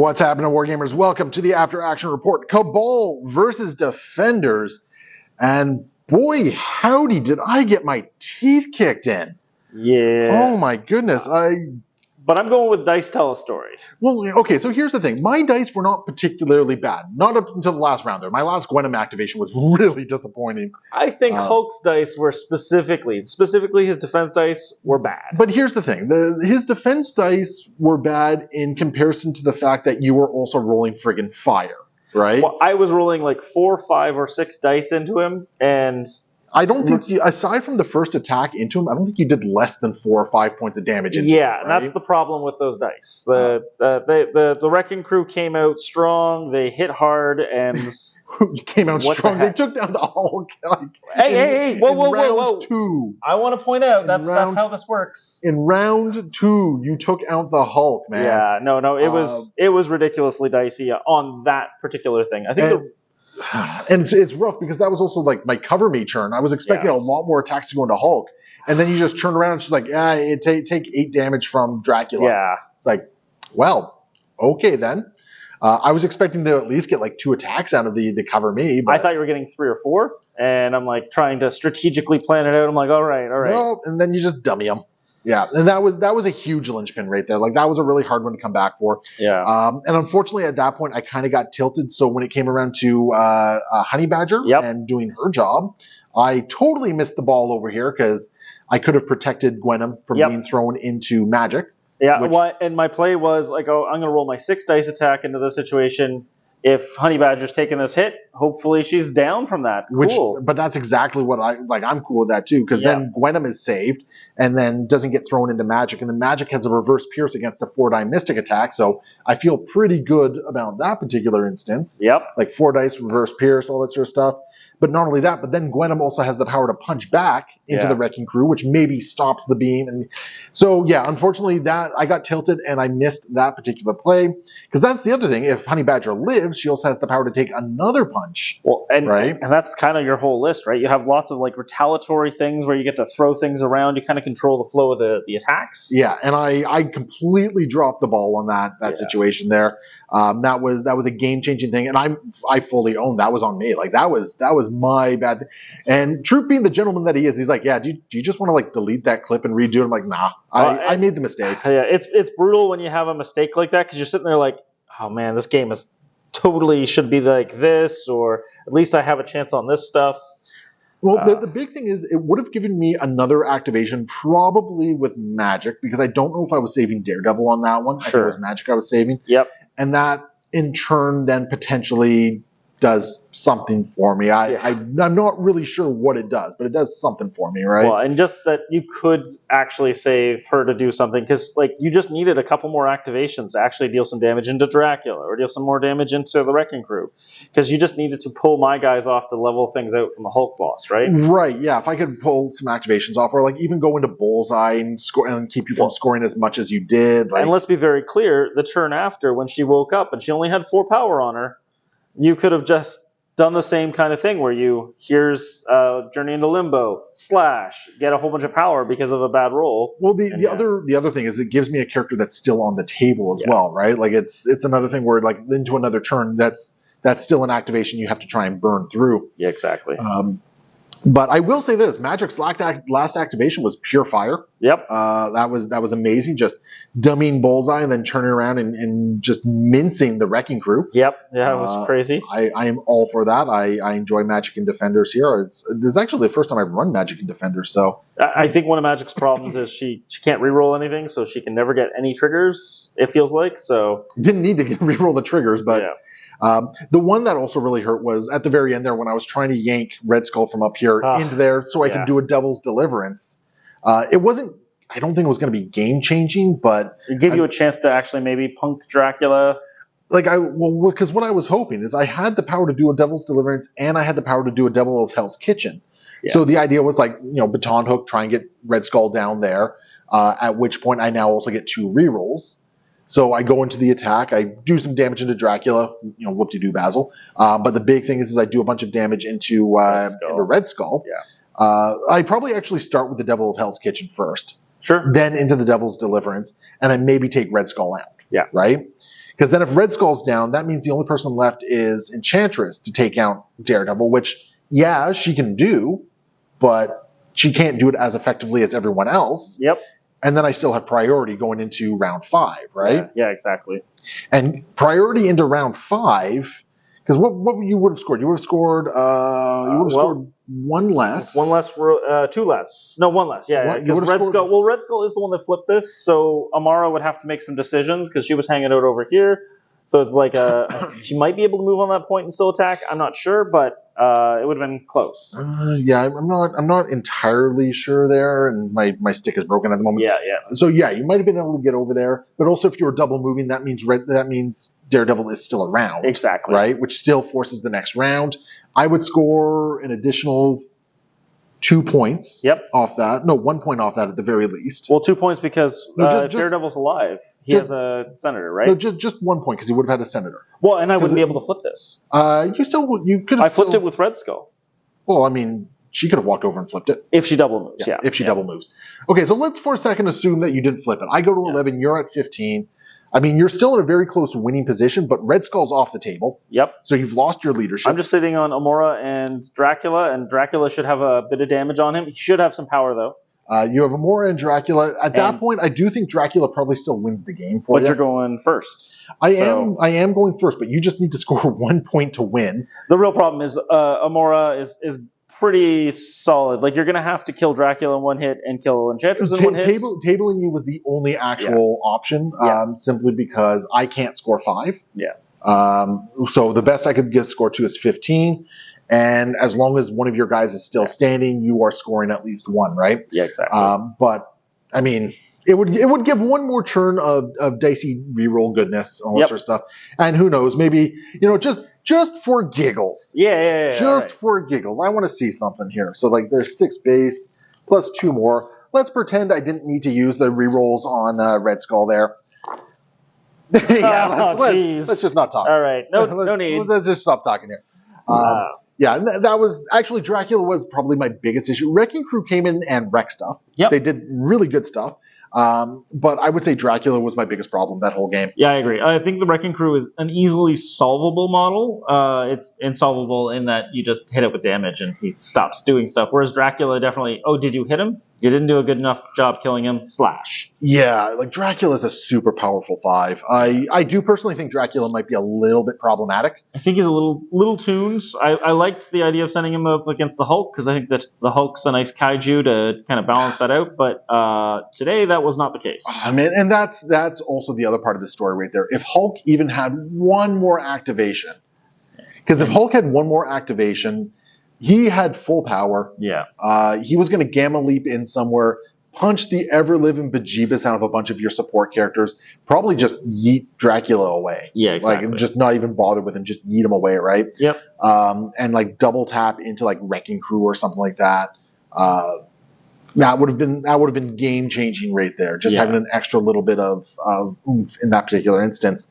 What's happening, Wargamers? Welcome to the After Action Report. Cabal versus Defenders. And boy, howdy, did I get my teeth kicked in. Yeah. Oh my goodness. But I'm going with Dice Tell a Story. Well, okay, so here's the thing. My dice were not particularly bad. Not up until the last round there. My last Gwenham activation was really disappointing. I think Hulk's dice were specifically his defense dice were bad. But here's the thing. His defense dice were bad in comparison to the fact that you were also rolling friggin' fire, right? Well, I was rolling like 4, 5, or 6 dice into him, and I don't think you, aside from the first attack into him, I don't think you did less than 4 or 5 points of damage into him. Yeah, right? and that's the problem with those dice. The Wrecking Crew came out strong, they hit hard, and came out strong. They took down the Hulk. Hey, whoa. Round 2. I want to point out that's how this works. In round 2, you took out the Hulk, man. Yeah, no, it was ridiculously dicey on that particular thing. I think and it's rough because that was also like my cover me turn. I was expecting a lot more attacks to go into Hulk, and then you just turn around and she's like, take 8 damage from Dracula. Yeah. It's like, well, okay then. I was expecting to at least get like 2 attacks out of the cover me. But I thought you were getting 3 or 4, and I'm like trying to strategically plan it out. I'm like, all right. No, and then you just dummy them. Yeah, and that was a huge linchpin right there. Like that was a really hard one to come back for. Yeah. And unfortunately, at that point, I kind of got tilted. So when it came around to Honey Badger and doing her job, I totally missed the ball over here because I could have protected Gwenham from being thrown into magic. Yeah. And my play was like, I'm going to roll my 6 dice attack into the situation. If Honey Badger's taking this hit, hopefully she's down from that. Cool. But that's exactly what I'm cool with that too, because then Gwenham is saved and then doesn't get thrown into magic, and then magic has a reverse pierce against a 4-die mystic attack, so I feel pretty good about that particular instance. Yep. Like 4 dice, reverse pierce, all that sort of stuff. But not only that, but then Gwenham also has the power to punch back into the Wrecking Crew, which maybe stops the beam. And so, unfortunately, that I got tilted and I missed that particular play. Because that's the other thing. If Honey Badger lives, she also has the power to take another punch. Well, and that's kind of your whole list, right? You have lots of like retaliatory things where you get to throw things around. You kind of control the flow of the attacks. Yeah, and I completely dropped the ball on that situation there. That was a game-changing thing, and I fully own that was on me. Like that was my bad thing. And Troop, being the gentleman that he is, he's like, do you just want to like delete that clip and redo it? I'm like, nah, I made the mistake. Yeah, it's brutal when you have a mistake like that because you're sitting there like, oh man, this game is totally should be like this, or at least I have a chance on this stuff. Well, the big thing is it would have given me another activation, probably with magic, because I don't know if I was saving Daredevil on that one. Sure. I think it was magic I was saving. Yep. And that, in turn, then potentially does something for me. I'm not really sure what it does, but it does something for me, right? Well, and just that you could actually save her to do something, because like you just needed a couple more activations to actually deal some damage into Dracula or deal some more damage into the Wrecking Crew, because you just needed to pull my guys off to level things out from the Hulk boss, right? Right, yeah. If I could pull some activations off, or like even go into Bullseye and score and keep you from scoring as much as you did. Right? And let's be very clear, the turn after, when she woke up and she only had 4 power on her, you could have just done the same kind of thing where here's Journey into Limbo, / get a whole bunch of power because of a bad roll. Well, the other thing is it gives me a character that's still on the table as well, right? Like it's another thing where like into another turn that's still an activation you have to try and burn through. Yeah, exactly. But I will say this: Magic's last activation was pure fire. Yep. That was amazing. Just dummying Bullseye and then turning around and just mincing the Wrecking Crew. Yep. Yeah, it was crazy. I am all for that. I enjoy Magic and Defenders here. This is actually the first time I've run Magic and Defenders. So I think one of Magic's problems is she can't reroll anything, so she can never get any triggers. It feels like so. Didn't need to reroll the triggers, but. Yeah. The one that also really hurt was at the very end there when I was trying to yank Red Skull from up here into there so I could do a Devil's Deliverance. It wasn't, I don't think it was going to be game-changing, but... It gave you a chance to actually maybe punk Dracula. Because what I was hoping is I had the power to do a Devil's Deliverance and I had the power to do a Devil of Hell's Kitchen. Yeah. So the idea was like, Baton Hook, try and get Red Skull down there, at which point I now also get 2 rerolls. So I go into the attack, I do some damage into Dracula, whoop-de-doo Basil. But the big thing is I do a bunch of damage into Red Skull. Yeah. I probably actually start with the Devil of Hell's Kitchen first. Sure. Then into the Devil's Deliverance, and I maybe take Red Skull out. Yeah. Right? Because then if Red Skull's down, that means the only person left is Enchantress to take out Daredevil, which, yeah, she can do, but she can't do it as effectively as everyone else. Yep. And then I still have priority going into round 5, right? Yeah, exactly. And priority into round 5, because what you would have scored? You would have scored scored one less. One less, 2 less. No, 1 less. Yeah, because Red Skull. Well, Red Skull is the one that flipped this, so Amara would have to make some decisions because she was hanging out over here. So it's like she might be able to move on that point and still attack. I'm not sure, but it would have been close. Yeah, I'm not entirely sure there, and my stick is broken at the moment. Yeah. So yeah, you might have been able to get over there, but also if you were double moving, that means Daredevil is still around. Exactly. Right, which still forces the next round. I would score an additional 2 points. Yep. Off that. No, 1 point off that at the very least. Well, 2 points because Daredevil's alive. He has a senator, right? No, just 1 point because he would have had a senator. Well, and I wouldn't be able to flip this. You could have. I flipped it with Red Skull. Well, I mean, she could have walked over and flipped it. If she double moves, yeah. If she double moves. Okay, so let's for a second assume that you didn't flip it. I go to 11, you're at 15. I mean, you're still in a very close winning position, but Red Skull's off the table. Yep. So you've lost your leadership. I'm just sitting on Amora and Dracula should have a bit of damage on him. He should have some power, though. You have Amora and Dracula. At that point, I do think Dracula probably still wins the game for you. But you're going first. I am going first, but you just need to score 1 point to win. The real problem is Amora is pretty solid. Like, you're going to have to kill Dracula in one hit and kill Enchantress in one hit. Tabling you was the only actual option, simply because I can't score 5. Yeah. So the best I could get score 2 is 15. And as long as one of your guys is still standing, you are scoring at least 1, right? Yeah, exactly. But, I mean, it would give one more turn of dicey reroll goodness, all that sort of stuff. And who knows, maybe, just for giggles. Yeah. Just for giggles. I want to see something here. So, like, there's 6 base plus 2 more. Let's pretend I didn't need to use the rerolls on Red Skull there. Let's just not talk. All right. No need. Let's just stop talking here. Yeah, and that was actually Dracula was probably my biggest issue. Wrecking Crew came in and wrecked stuff. Yep. They did really good stuff. But I would say Dracula was my biggest problem that whole game. Yeah, I agree. I think the Wrecking Crew is an easily solvable model. It's insolvable in that you just hit it with damage and he stops doing stuff. Whereas Dracula definitely, did you hit him? You didn't do a good enough job killing him, slash. Yeah, like Dracula is a super powerful 5. I do personally think Dracula might be a little bit problematic. I think he's a little tunes. I liked the idea of sending him up against the Hulk because I think that the Hulk's a nice kaiju to kind of balance that out. But today that was not the case. I mean, and that's also the other part of the story right there. If Hulk even had one more activation, because if Hulk had one more activation, he had full power. Yeah. He was going to gamma leap in somewhere, punch the ever-living bejeebus out of a bunch of your support characters, probably just yeet Dracula away. Yeah, exactly. Like, just not even bother with him, just yeet him away, right? Yep. And, like, double tap into, like, Wrecking Crew or something like that. That would have been game-changing right there, just having an extra little bit of oomph in that particular instance,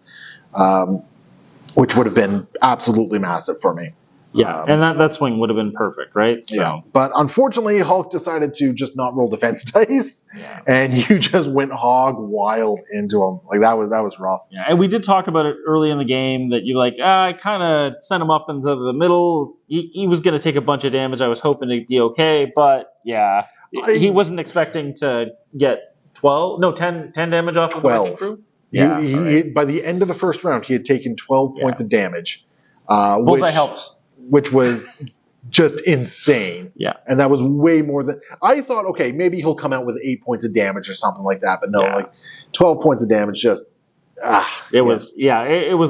which would have been absolutely massive for me. Yeah, and that swing would have been perfect, right? So. Yeah, but unfortunately, Hulk decided to just not roll defense dice, and you just went hog wild into him. Like that was rough. Yeah, and we did talk about it early in the game that you're like, I kind of sent him up into the middle. He was going to take a bunch of damage. I was hoping to be okay, but yeah, he wasn't expecting to get 10 damage off of the Wrecking Crew. Yeah, by the end of the first round, he had taken 12 points of damage. Bullseye helps. Which was just insane. Yeah. And that was way more than I thought. Okay, maybe he'll come out with 8 points of damage or something like that. But no, like 12 points of damage. Just it was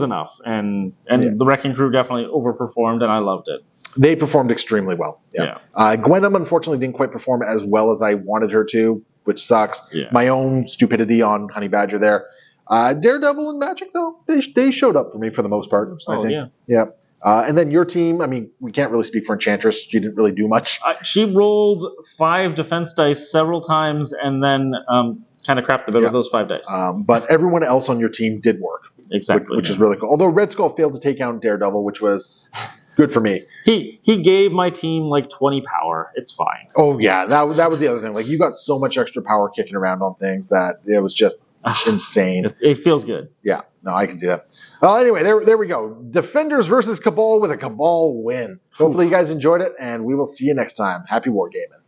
enough. And the Wrecking Crew definitely overperformed, and I loved it. They performed extremely well. Yeah. Gwenum unfortunately didn't quite perform as well as I wanted her to, which sucks. Yeah. My own stupidity on Honey Badger there. Daredevil and Magic though, they showed up for me for the most part. I think. Yeah. And then your team, I mean, we can't really speak for Enchantress. She didn't really do much. She rolled 5 defense dice several times and then kind of crapped the bed with those 5 dice. But everyone else on your team did work. Exactly. Which is really cool. Although Red Skull failed to take out Daredevil, which was good for me. He gave my team like 20 power. It's fine. Oh, yeah. That was the other thing. Like, you got so much extra power kicking around on things that it was just insane. It feels good. Yeah, no, I can see that. Well, anyway, there we go. Defenders versus Cabal with a Cabal win. Hopefully you guys enjoyed it, and we will see you next time. Happy wargaming.